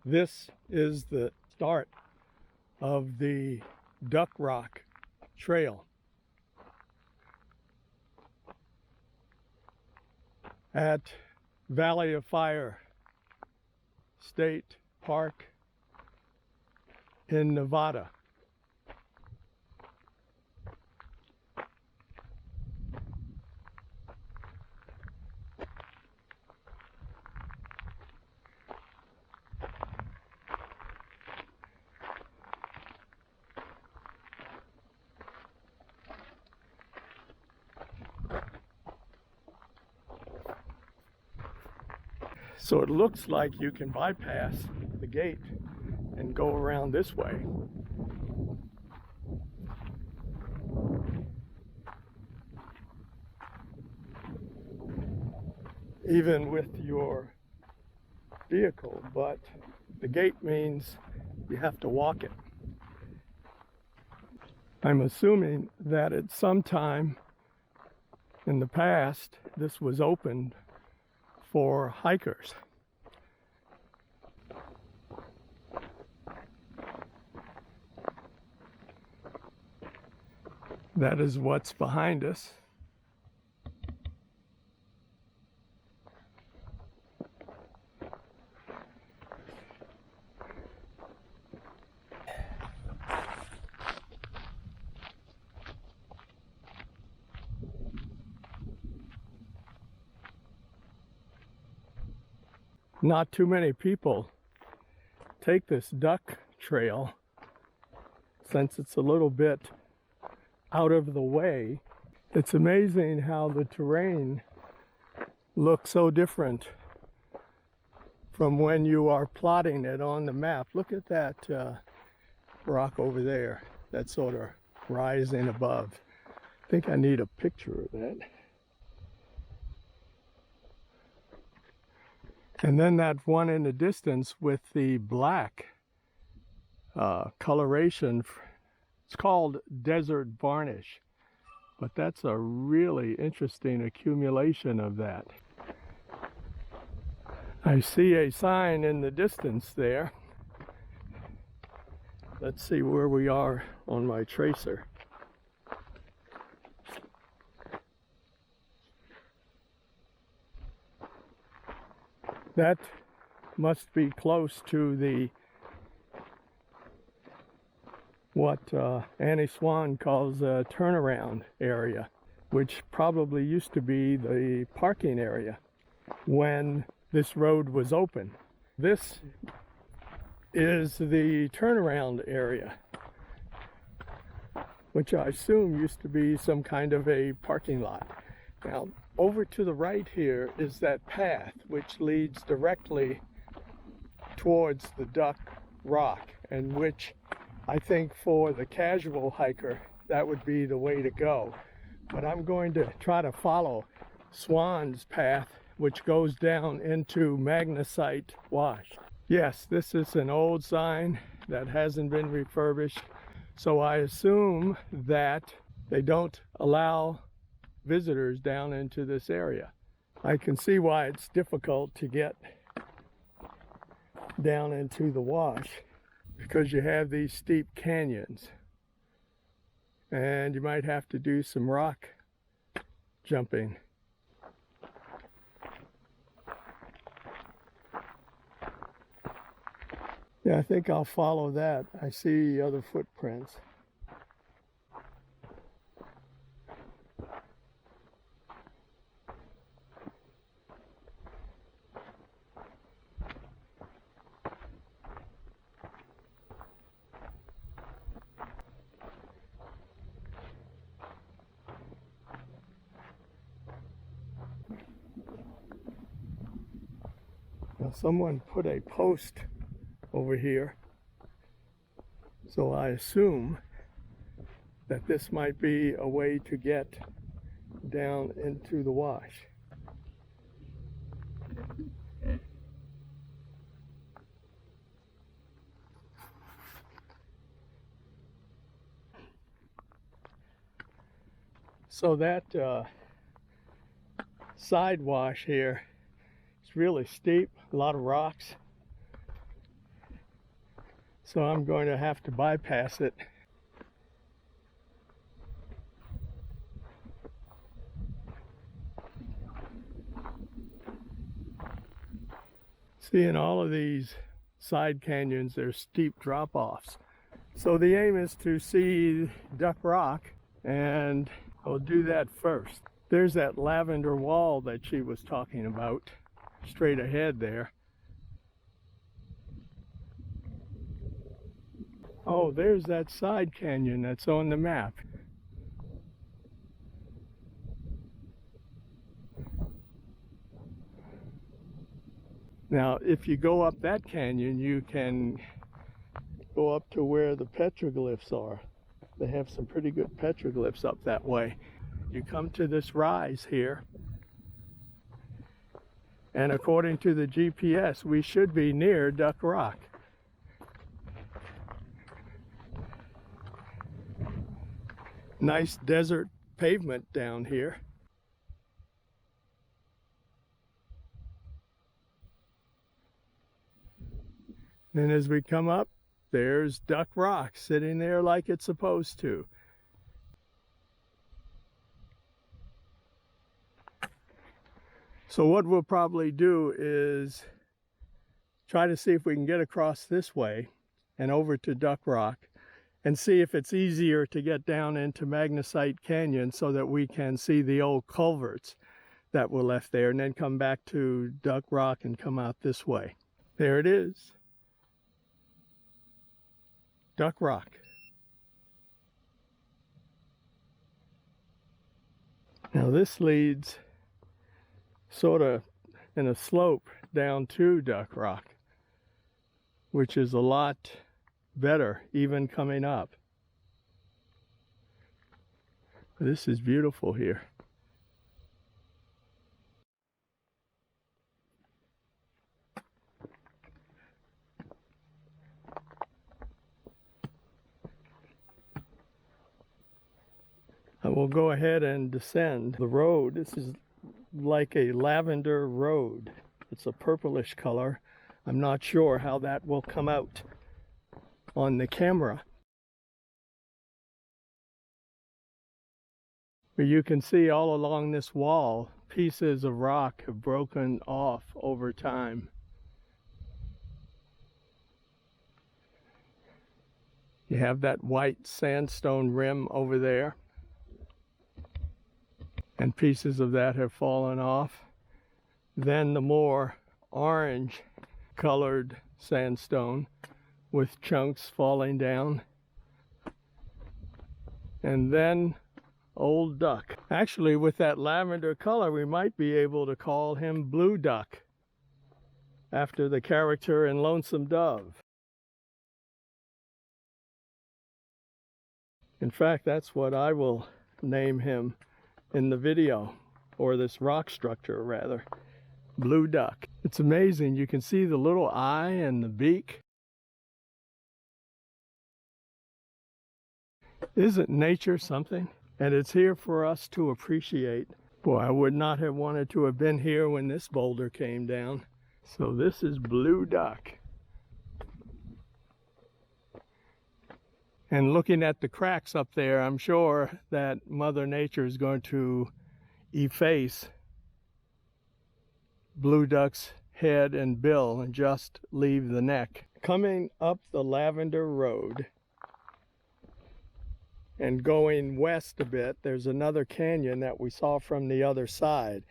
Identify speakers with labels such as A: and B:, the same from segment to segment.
A: This is the start of the Duck Rock Trail at Valley of Fire State Park in Nevada. So it looks like you can bypass the gate and go around this way. Even with your vehicle, but the gate means you have to walk it. I'm assuming that at some time in the past this was opened for hikers. That is what's behind us. Not too many people take this duck trail since it's a little bit out of the way. It's amazing how the terrain looks so different from when you are plotting it on the map. Look at that rock over there that's sort of rising above. I think I need a picture of that. And then that one in the distance with the black coloration, it's called desert varnish, but that's a really interesting accumulation of that. I see a sign in the distance there. Let's see where we are on my tracer. That must be close to the what Annie Swann calls a turnaround area, which probably used to be the parking area when this road was open. This is the turnaround area, which I assume used to be some kind of a parking lot. Now, over to the right here is that path which leads directly towards the Duck Rock, and which I think for the casual hiker that would be the way to go. But I'm going to try to follow Swann's path, which goes down into Magnesite Wash. Yes, this is an old sign that hasn't been refurbished, so I assume that they don't allow visitors down into this area. I can see why it's difficult to get down into the wash, because you have these steep canyons and you might have to do some rock jumping. Yeah, I think I'll follow that. I see other footprints. Now, someone put a post over here, so I assume that this might be a way to get down into the wash. So that side wash here is really steep, a lot of rocks. so I'm going to have to bypass it. See, in all of these side canyons, there's steep drop-offs. So the aim is to see Duck Rock, and I'll do that first. There's that lavender wall that she was talking about, straight ahead there. Oh, there's that side canyon that's on the map. Now, if you go up that canyon, you can go up to where the petroglyphs are. They have some pretty good petroglyphs up that way. You come to this rise here, and according to the GPS, we should be near Duck Rock. Nice desert pavement down here. Then as we come up, there's Duck Rock sitting there like it's supposed to. So what we'll probably do is try to see if we can get across this way and over to Duck Rock and see if it's easier to get down into Magnesite Canyon so that we can see the old culverts that were left there, and then come back to Duck Rock and come out this way. There it is. Duck Rock. Now this leads sort of in a slope down to Duck Rock, which is a lot better even coming up. This is beautiful here. I will go ahead and descend the road. This is like a lavender road. It's a purplish color. I'm not sure how that will come out on the camera. But you can see all along this wall, pieces of rock have broken off over time. You have that white sandstone rim over there, and pieces of that have fallen off. Then the more orange colored sandstone with chunks falling down. And then Old Duck. Actually, with that lavender color, we might be able to call him Blue Duck, after the character in Lonesome Dove. In fact, that's what I will name him in the video, or this rock structure rather. Blue Duck. It's amazing. You can see the little eye and the beak. Isn't nature something? And it's here for us to appreciate. Boy, I would not have wanted to have been here when this boulder came down. So this is Blue Duck. And looking at the cracks up there, I'm sure that Mother Nature is going to efface Blue Duck's head and bill and just leave the neck. Coming up the Lavender Road and going west a bit, there's another canyon that we saw from the other side.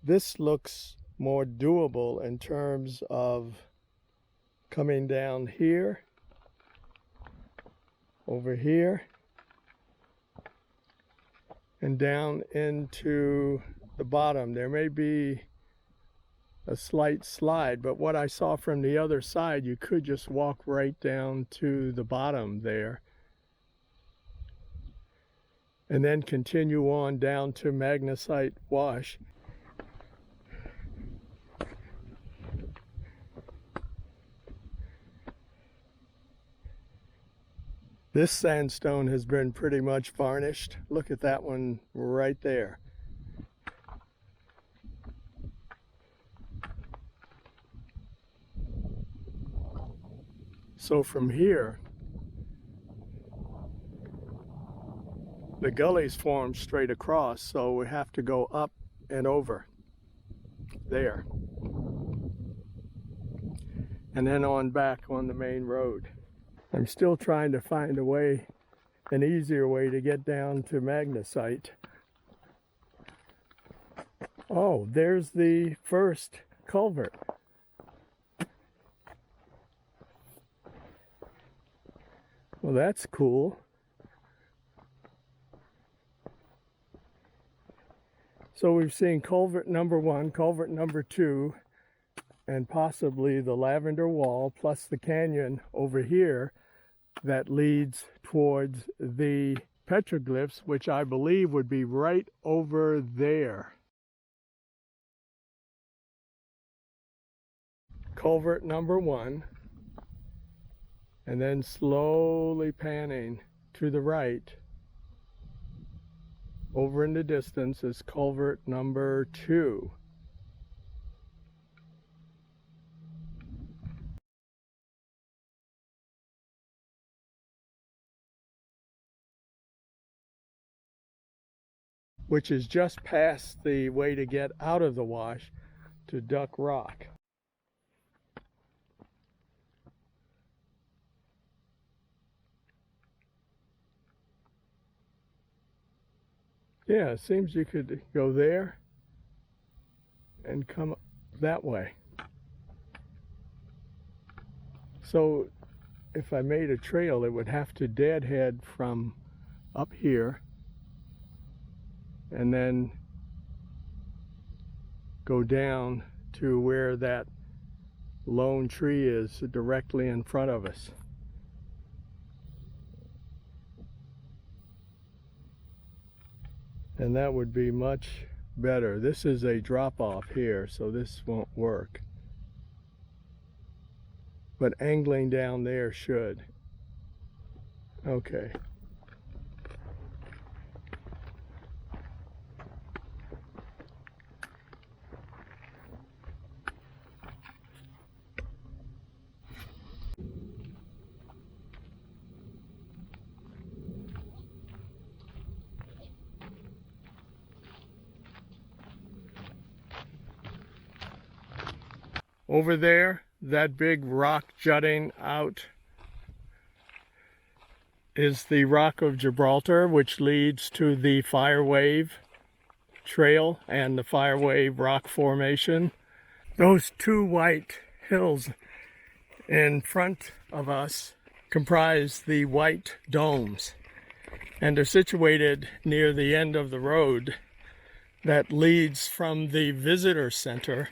A: This looks more doable in terms of coming down here, over here, and down into the bottom. There may be a slight slide, but what I saw from the other side, you could just walk right down to the bottom there and then continue on down to Magnesite Wash. This sandstone has been pretty much varnished. Look at that one right there. So from here, the gullies form straight across, so we have to go up and over there. And then on back on the main road. I'm still trying to find a way, an easier way to get down to Magnesite. Oh, there's the first culvert. Well, that's cool. So we've seen culvert number 1, culvert number 2, and possibly the lavender wall, plus the canyon over here that leads towards the petroglyphs, which I believe would be right over there. Culvert number 1, and then slowly panning to the right over in the distance is culvert number 2. Which is just past the way to get out of the wash to Duck Rock. Yeah, it seems you could go there and come that way. So if I made a trail, it would have to deadhead from up here and then go down to where that lone tree is directly in front of us. And that would be much better. This is a drop-off here, so this won't work. But angling down there should. Okay. Over there, that big rock jutting out is the Rock of Gibraltar, which leads to the Firewave Trail and the Firewave Rock Formation. Those two white hills in front of us comprise the White Domes, and they're situated near the end of the road that leads from the visitor center